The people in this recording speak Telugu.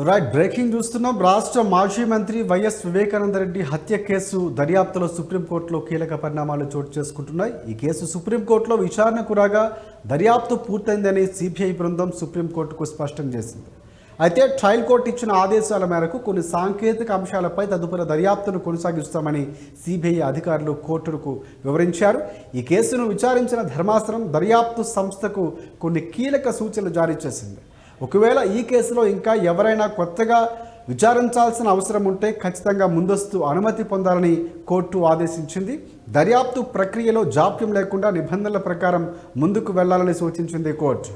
రైట్ బ్రేకింగ్ చూస్తున్నాం. రాష్ట్ర మాజీ మంత్రి వైఎస్ వివేకానందరెడ్డి హత్య కేసు దర్యాప్తులో సుప్రీంకోర్టులో కీలక పరిణామాలు చోటు చేసుకుంటున్నాయి. ఈ కేసు సుప్రీంకోర్టులో విచారణకు రాగా దర్యాప్తు పూర్తయిందని సిబిఐ బృందం సుప్రీంకోర్టుకు స్పష్టం చేసింది. అయితే ట్రయల్ కోర్టు ఇచ్చిన ఆదేశాల మేరకు కొన్ని సాంకేతిక అంశాలపై తదుపరి దర్యాప్తును కొనసాగిస్తామని సిబిఐ అధికారులు కోర్టుకు వివరించారు. ఈ కేసును విచారించిన ధర్మాసనం దర్యాప్తు సంస్థకు కొన్ని కీలక సూచనలు జారీ చేసింది. ఒకవేళ ఈ కేసులో ఇంకా ఎవరైనా కొత్తగా విచారించాల్సిన అవసరం ఉంటే ఖచ్చితంగా ముందస్తు అనుమతి పొందాలని కోర్టు ఆదేశించింది. దర్యాప్తు ప్రక్రియలో జాప్యం లేకుండా నిబంధనల ప్రకారం ముందుకు వెళ్లాలని సూచించింది కోర్టు.